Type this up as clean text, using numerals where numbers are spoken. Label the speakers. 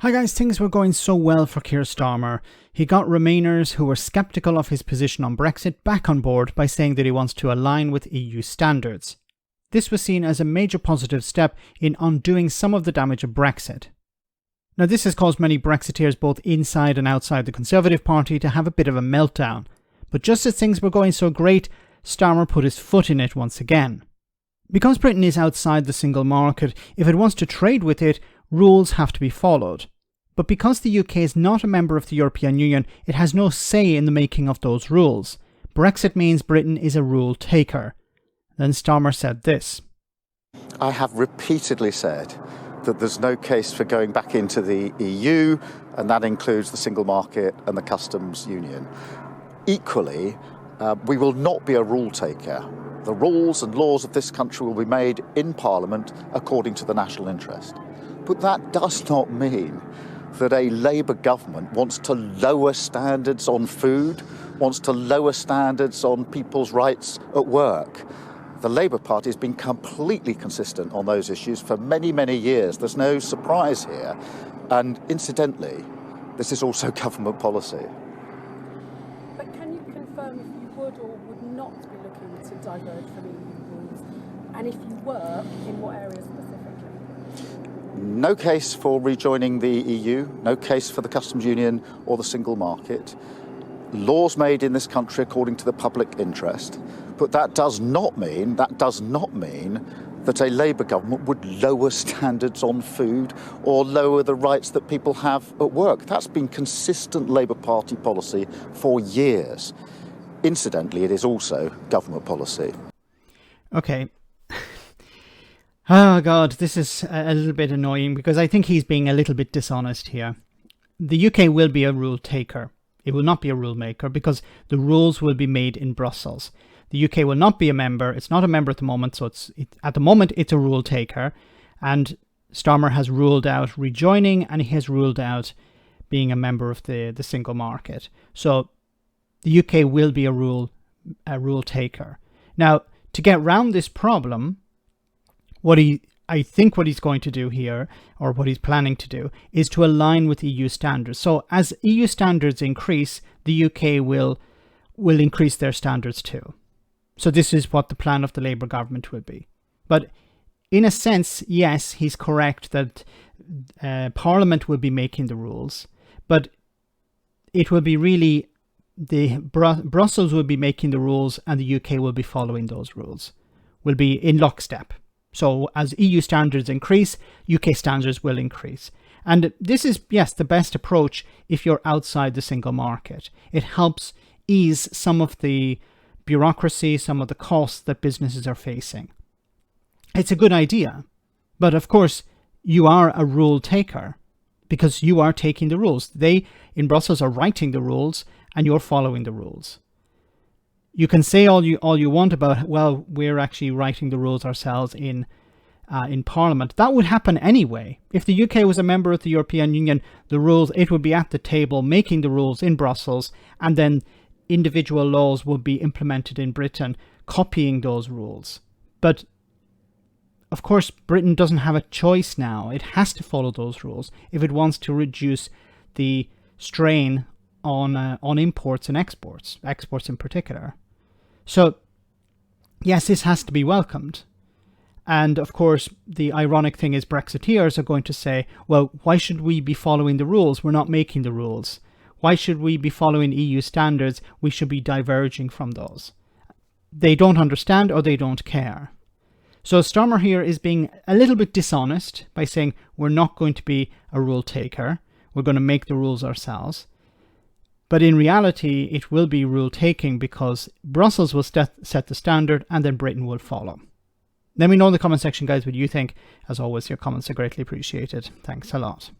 Speaker 1: Hi guys, things were going so well for Keir Starmer. He got Remainers who were sceptical of his position on Brexit back on board by saying that he wants to align with EU standards. This was seen as a major positive step in undoing some of the damage of Brexit. Now this has caused many Brexiteers both inside and outside the Conservative Party to have a bit of a meltdown. But just as things were going so great, Starmer put his foot in it once again. Because Britain is outside the single market, if it wants to trade with it, rules have to be followed. But because the UK is not a member of the European Union, it has no say in the making of those rules. Brexit means Britain is a rule taker. Then Starmer said this.
Speaker 2: I have repeatedly said that there's no case for going back into the EU, and that includes the single market and the customs union. Equally, we will not be a rule taker. The rules and laws of this country will be made in Parliament according to the national interest. But that does not mean that a Labour government wants to lower standards on food, wants to lower standards on people's rights at work. The Labour Party has been completely consistent on those issues for many, many years. There's no surprise here. And incidentally, this is also government policy.
Speaker 3: But can you confirm if you would or would not be looking to diverge from EU rules? And if you were, in what areas specifically?
Speaker 2: No case for rejoining the EU, no case for the customs union or the single market. Laws made in this country according to the public interest, but that does not mean that a Labour government would lower standards on food or lower the rights that people have at work. That's been consistent Labour Party policy for years. Incidentally, it is also government policy.
Speaker 1: Okay. Oh God, this is a little bit annoying because I think he's being a little bit dishonest here. The UK will be a rule taker. It will not be a rule maker because the rules will be made in Brussels. The UK will not be a member. It's not a member at the moment, so at the moment it's a rule taker. And Starmer has ruled out rejoining, and he has ruled out being a member of the single market. So the UK will be a rule taker. Now, to get round this problem, I think what he's going to do here, or what he's planning to do, is to align with EU standards. So as EU standards increase, the UK will increase their standards too. So this is what the plan of the Labour government will be. But in a sense, yes, he's correct that Parliament will be making the rules, but it will be really Brussels will be making the rules and the UK will be following those rules, will be in lockstep. So as EU standards increase, UK standards will increase. And this is, yes, the best approach if you're outside the single market. It helps ease some of the bureaucracy, some of the costs that businesses are facing. It's a good idea. But of course, you are a rule taker because you are taking the rules. They in Brussels are writing the rules and you're following the rules. You can say all you want about, well, we're actually writing the rules ourselves in Parliament. That would happen anyway. If the UK was a member of the European Union, it would be at the table making the rules in Brussels, and then individual laws would be implemented in Britain, copying those rules. But of course, Britain doesn't have a choice now. It has to follow those rules if it wants to reduce the strain on imports and exports in particular. So, yes, this has to be welcomed. And of course, the ironic thing is Brexiteers are going to say, well, why should we be following the rules? We're not making the rules. Why should we be following EU standards? We should be diverging from those. They don't understand or they don't care. So Starmer here is being a little bit dishonest by saying we're not going to be a rule taker. We're going to make the rules ourselves. But in reality, it will be rule taking because Brussels will set the standard and then Britain will follow. Let me know in the comment section, guys, what you think. As always, your comments are greatly appreciated. Thanks a lot.